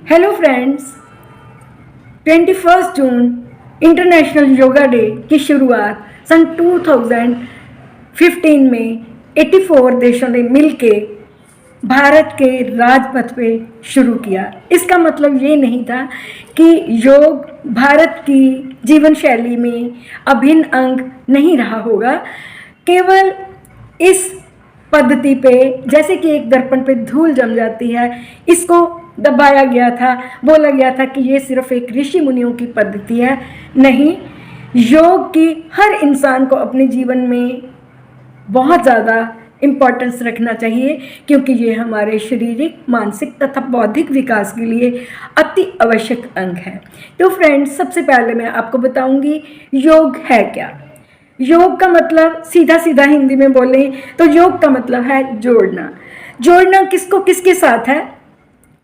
Hello friends, 21 जून international yoga day की शुरुआत सन 2015 में 84 देशों ने मिलके भारत के राजपथ पे शुरू किया। इसका मतलब ये नहीं था कि योग भारत की जीवन शैली में अभिन्न अंग नहीं रहा होगा। केवल इस पद्धति पे जैसे कि एक दर्पण पे धूल जम जाती है, इसको दबाया गया था, बोला गया था कि ये सिर्फ एक ऋषि मुनियों की पद्धति है। नहीं, योग की हर इंसान को अपने जीवन में बहुत ज़्यादा इम्पोर्टेंस रखना चाहिए, क्योंकि ये हमारे शारीरिक, मानसिक तथा बौद्धिक विकास के लिए अति आवश्यक अंग है। तो फ्रेंड्स, सबसे पहले मैं आपको बताऊंगी योग है क्या। योग का मतलब सीधा सीधा हिंदी में बोलें तो योग का मतलब है जोड़ना। जोड़ना किसको किसके साथ है?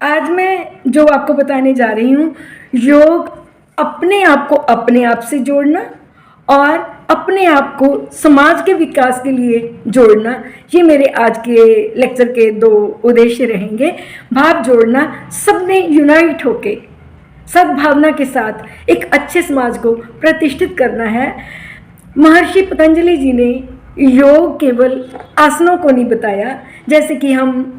आज मैं जो आपको बताने जा रही हूँ, योग अपने आप को अपने आप से जोड़ना और अपने आप को समाज के विकास के लिए जोड़ना, ये मेरे आज के लेक्चर के दो उद्देश्य रहेंगे। भाव जोड़ना, सबने यूनाइट होके सद्भावना के साथ एक अच्छे समाज को प्रतिष्ठित करना है। महर्षि पतंजलि जी ने योग केवल आसनों को नहीं बताया, जैसे कि हम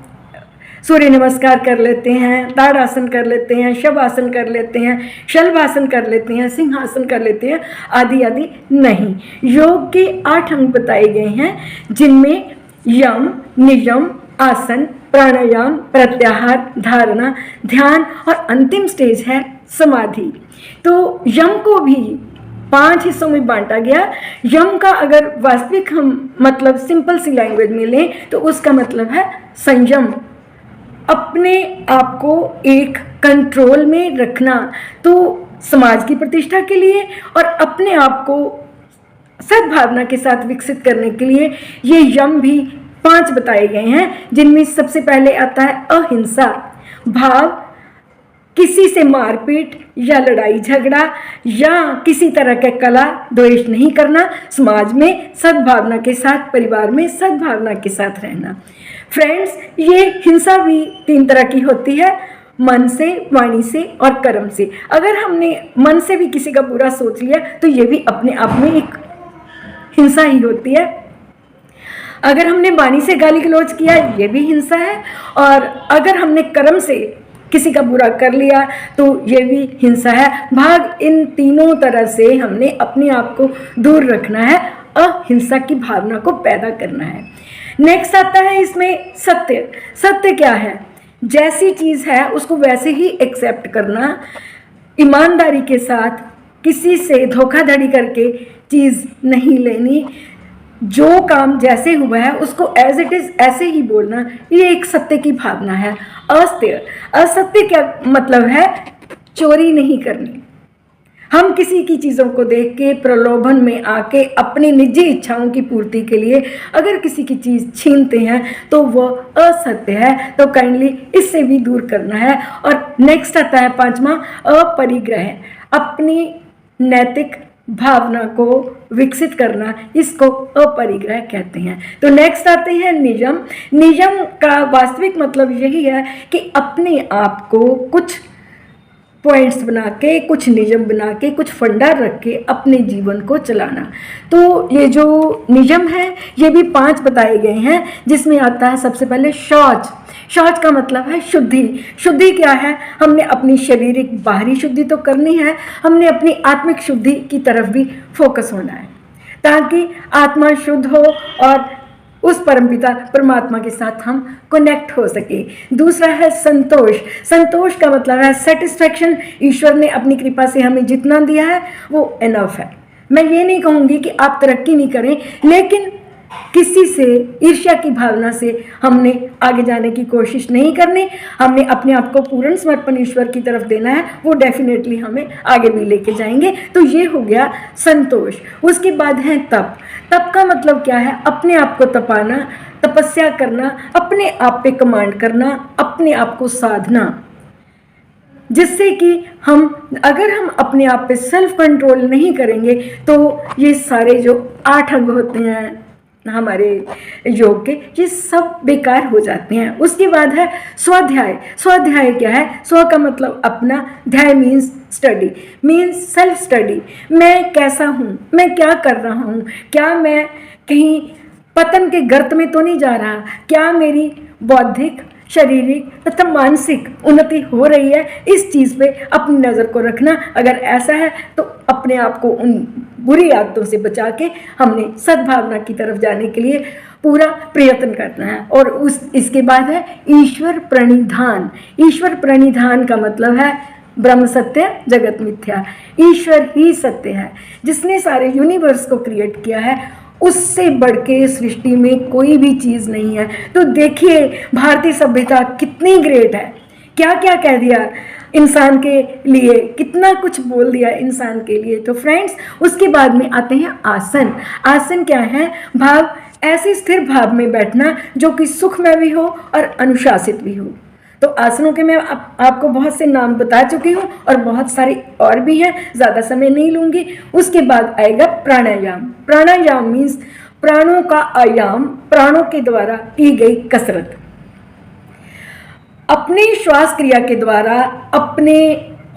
सूर्य नमस्कार कर लेते हैं, ताड़ासन कर लेते हैं, शवासन कर लेते हैं, शलभासन कर लेते हैं, सिंहासन कर लेते हैं, आदि आदि नहीं। योग के 8 अंग बताए गए हैं, जिनमें यम, नियम, आसन, प्राणायाम, प्रत्याहार, धारणा, ध्यान और अंतिम स्टेज है समाधि। तो यम को भी 5 हिस्सों में बांटा गया। यम का अगर वास्तविक हम मतलब सिंपल सी लैंग्वेज में लें तो उसका मतलब है संयम, अपने आप को एक कंट्रोल में रखना। तो समाज की प्रतिष्ठा के लिए और अपने आप को सद्भावना के साथ विकसित करने के लिए ये यम भी 5 बताए गए हैं, जिनमें सबसे पहले आता है अहिंसा भाव। किसी से मारपीट या लड़ाई झगड़ा या किसी तरह के कला द्वेष नहीं करना, समाज में सद्भावना के साथ, परिवार में सद्भावना के साथ रहना। फ्रेंड्स, ये हिंसा भी 3 तरह की होती है, मन से, वाणी से और कर्म से। अगर हमने मन से भी किसी का बुरा सोच लिया तो ये भी अपने आप में एक हिंसा ही होती है। अगर हमने वाणी से गाली गलौज किया, ये भी हिंसा है। और अगर हमने कर्म से किसी का बुरा कर लिया तो ये भी हिंसा है। भाग इन तीनों तरह से हमने अपने आप को दूर रखना है, अहिंसा की भावना को पैदा करना है। नेक्स्ट आता है इसमें सत्य। सत्य क्या है? जैसी चीज़ है उसको वैसे ही एक्सेप्ट करना, ईमानदारी के साथ, किसी से धोखाधड़ी करके चीज़ नहीं लेनी, जो काम जैसे हुआ है उसको एज इट इज़ ऐसे ही बोलना, ये एक सत्य की भावना है। असत्य, असत्य क्या मतलब है? चोरी नहीं करनी। हम किसी की चीज़ों को देख के प्रलोभन में आके अपनी निजी इच्छाओं की पूर्ति के लिए अगर किसी की चीज़ छीनते हैं तो वह असत्य है। तो काइंडली इससे भी दूर करना है। और नेक्स्ट आता है 5वां, अपरिग्रह, अपनी नैतिक भावना को विकसित करना, इसको अपरिग्रह कहते हैं। तो नेक्स्ट आते हैं नियम। नियम का वास्तविक मतलब यही है कि अपने आप को कुछ पॉइंट्स बना के, कुछ नियम बना के, कुछ फंडा रख के अपने जीवन को चलाना। तो ये जो नियम है ये भी 5 बताए गए हैं, जिसमें आता है सबसे पहले शौच। शौच का मतलब है शुद्धि। शुद्धि क्या है? हमने अपनी शारीरिक बाहरी शुद्धि तो करनी है, हमने अपनी आत्मिक शुद्धि की तरफ भी फोकस होना है, ताकि आत्मा शुद्ध हो और उस परमपिता परमात्मा के साथ हम कनेक्ट हो सके। दूसरा है संतोष। संतोष का मतलब है सेटिस्फैक्शन। ईश्वर ने अपनी कृपा से हमें जितना दिया है वो एनफ है। मैं ये नहीं कहूँगी कि आप तरक्की नहीं करें, लेकिन किसी से ईर्ष्या की भावना से हमने आगे जाने की कोशिश नहीं करनी। हमने अपने आप को पूर्ण समर्पण ईश्वर की तरफ देना है, वो डेफिनेटली हमें आगे भी लेके जाएंगे। तो ये हो गया संतोष। उसके बाद है तप। तप का मतलब क्या है? अपने आप को तपाना, तपस्या करना, अपने आप पे कमांड करना, अपने आप को साधना, जिससे कि अगर हम अपने आप पे सेल्फ कंट्रोल नहीं करेंगे तो ये सारे जो 8 अंग होते हैं, हमारे योग के, ये सब बेकार हो जाते हैं। उसके बाद है स्वाध्याय। स्वाध्याय क्या है? स्व का मतलब अपना, ध्याय means study, means self study. मैं कैसा हूँ, मैं क्या कर रहा हूँ, क्या मैं कहीं पतन के गर्त में तो नहीं जा रहा, क्या मेरी बौद्धिक, शारीरिक तथा मानसिक उन्नति हो रही है, इस चीज़ पे अपनी नज़र को रखना। अगर ऐसा है तो अपने आप को उन बुरी आदतों से बचा के हमने सद्भावना की तरफ जाने के लिए पूरा प्रयत्न करना है। और इसके बाद है ईश्वर प्रणिधान। ईश्वर प्रणिधान का मतलब है ब्रह्म सत्य जगत मिथ्या, ईश्वर ही सत्य है। जिसने सारे यूनिवर्स को क्रिएट किया है, उससे बढ़ के सृष्टि में कोई भी चीज़ नहीं है। तो देखिए भारतीय सभ्यता कितनी ग्रेट है, क्या क्या कह दिया इंसान के लिए, कितना कुछ बोल दिया इंसान के लिए। तो फ्रेंड्स, उसके बाद में आते हैं आसन। आसन क्या है? भाव, ऐसे स्थिर भाव में बैठना जो कि सुख में भी हो और अनुशासित भी हो। तो आसनों के मैं आपको बहुत से नाम बता चुकी हूँ और बहुत सारे और भी हैं, ज़्यादा समय नहीं लूँगी। उसके बाद आएगा प्राणायाम। प्राणायाम मीन्स प्राणों का आयाम, प्राणों के द्वारा की गई कसरत। अपने श्वास क्रिया के द्वारा अपने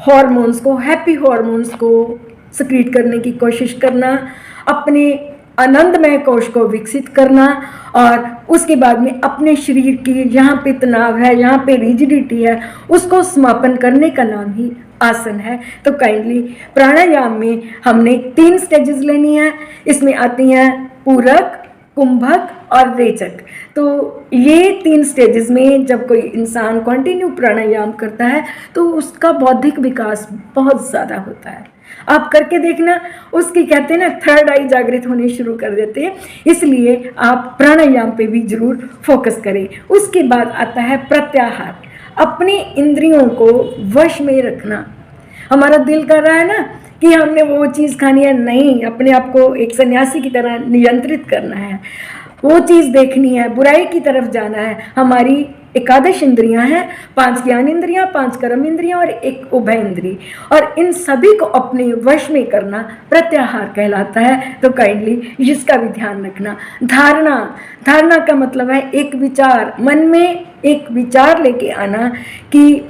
हॉर्मोन्स को, हैप्पी हॉर्मोन्स को सक्रीट करने की कोशिश करना, अपने आनंदमय कोश को विकसित करना, और उसके बाद में अपने शरीर की जहाँ पे तनाव है, जहाँ पे रिजिडिटी है, उसको समापन करने का नाम ही आसन है। तो काइंडली प्राणायाम में हमने 3 स्टेजेस लेनी है। इसमें आती हैं पूरक, कुंभक और रेचक। तो ये 3 स्टेजेस में जब कोई इंसान कंटिन्यू प्राणायाम करता है तो उसका बौद्धिक विकास बहुत ज़्यादा होता है। आप करके देखना, उसकी कहते हैं ना थर्ड आई जागृत होनी शुरू कर देते हैं। इसलिए आप प्राणायाम पे भी जरूर फोकस करें। उसके बाद आता है प्रत्याहार। अपनी इंद्रियों को वश में रखना। हमारा दिल कर रहा है ना कि हमने वो चीज़ खानी है, नहीं, अपने आप को एक सन्यासी की तरह नियंत्रित करना है, वो चीज़ देखनी है, बुराई की तरफ जाना है। हमारी एकादश इंद्रियां हैं, 5 ज्ञान इंद्रियां, 5 कर्म इंद्रियां और 1 उभय इंद्री, और इन सभी को अपने वश में करना प्रत्याहार कहलाता है। तो काइंडली इसका भी ध्यान रखना। धारणा। धारणा का मतलब है एक विचार, मन में एक विचार लेके आना कि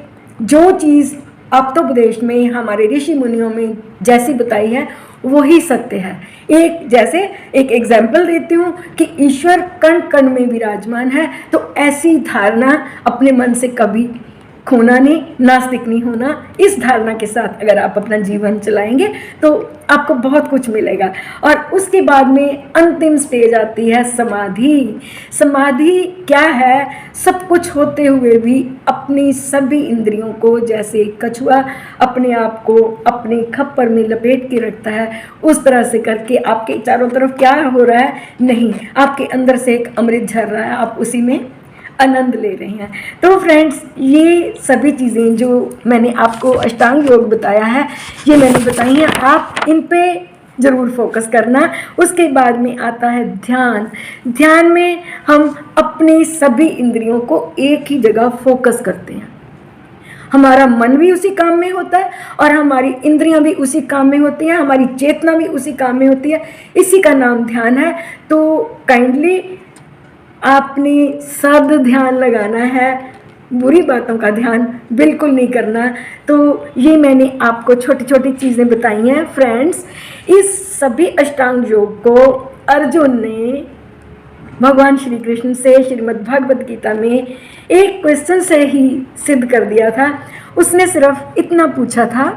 जो चीज़ आप्तोपदेश में हमारे ऋषि मुनियों में जैसी बताई है वही सत्य है। एक एग्जाम्पल देती हूँ कि ईश्वर कण कण में विराजमान है। तो ऐसी धारणा अपने मन से कभी खोना नहीं, नास्तिक नहीं होना। इस धारणा के साथ अगर आप अपना जीवन चलाएंगे तो आपको बहुत कुछ मिलेगा। और उसके बाद में अंतिम स्टेज आती है समाधि। समाधि क्या है? सब कुछ होते हुए भी अपनी सभी इंद्रियों को, जैसे कछुआ अपने आप को अपने खप्पर में लपेट के रखता है, उस तरह से करके आपके चारों तरफ क्या हो रहा है? नहीं, आपके अंदर से एक अमृत झर रहा है, आप उसी में आनंद ले रहे हैं। तो फ्रेंड्स, ये सभी चीज़ें जो मैंने आपको अष्टांग योग बताया है, ये मैंने बताई हैं, आप इन पे ज़रूर फोकस करना। उसके बाद में आता है ध्यान। ध्यान में हम अपनी सभी इंद्रियों को एक ही जगह फोकस करते हैं। हमारा मन भी उसी काम में होता है और हमारी इंद्रियां भी उसी काम में होती हैं, हमारी चेतना भी उसी काम में होती है। इसी का नाम ध्यान है। तो काइंडली आपने सद ध्यान लगाना है, बुरी बातों का ध्यान बिल्कुल नहीं करना। तो ये मैंने आपको छोटी छोटी चीज़ें बताई हैं फ्रेंड्स। इस सभी अष्टांग योग को अर्जुन ने भगवान श्री कृष्ण से श्रीमद् भगवद गीता में एक क्वेश्चन से ही सिद्ध कर दिया था। उसने सिर्फ इतना पूछा था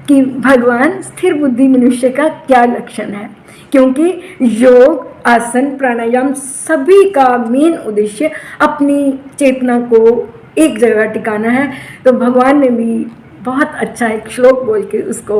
कि भगवान, स्थिर बुद्धि मनुष्य का क्या लक्षण है? क्योंकि योग, आसन, प्राणायाम सभी का मेन उद्देश्य अपनी चेतना को एक जगह टिकाना है। तो भगवान ने भी बहुत अच्छा एक श्लोक बोल के उसको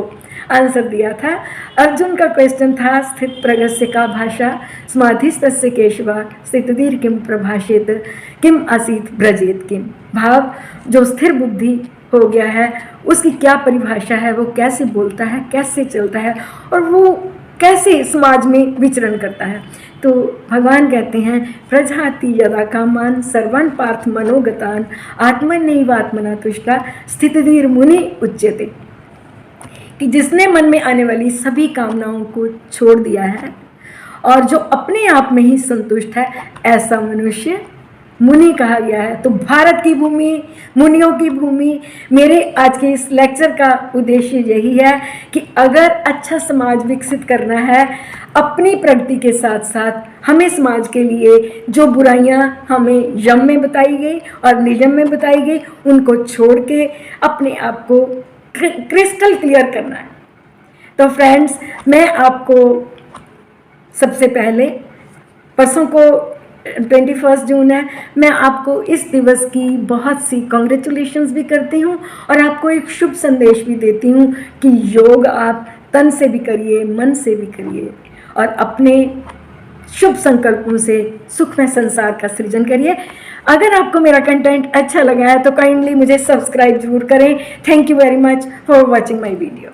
आंसर दिया था। अर्जुन का क्वेश्चन था, स्थित प्रगस्य का भाषा समाधिस्तस्य केशवा स्थितधीर किम प्रभाषेत किम आसीत ब्रजेत किम। भाव, जो स्थिर बुद्धि हो गया है उसकी क्या परिभाषा है, वो कैसे बोलता है, कैसे चलता है और वो कैसे समाज में विचरण करता है। तो भगवान कहते हैं, प्रजाति यदा कामान सर्वान् पार्थ मनोगतान आत्मनैवात्मना तुष्टा स्थितधीर मुनि उच्यते। कि जिसने मन में आने वाली सभी कामनाओं को छोड़ दिया है और जो अपने आप में ही संतुष्ट है, ऐसा मनुष्य मुनि कहा गया है। तो भारत की भूमि, मुनियों की भूमि, मेरे आज के इस लेक्चर का उद्देश्य यही है कि अगर अच्छा समाज विकसित करना है, अपनी प्रगति के साथ साथ हमें समाज के लिए जो बुराइयां हमें यम में बताई गई और नियम में बताई गई, उनको छोड़ के अपने आप को क्रिस्टल क्लियर करना है। तो फ्रेंड्स, मैं आपको सबसे पहले, परसों को 21 जून है, मैं आपको इस दिवस की बहुत सी कॉन्ग्रेचुलेशंस भी करती हूँ और आपको एक शुभ संदेश भी देती हूँ कि योग आप तन से भी करिए, मन से भी करिए और अपने शुभ संकल्पों से सुखमय संसार का सृजन करिए। अगर आपको मेरा कंटेंट अच्छा लगा है तो काइंडली मुझे सब्सक्राइब जरूर करें। Thank you very much for watching my video.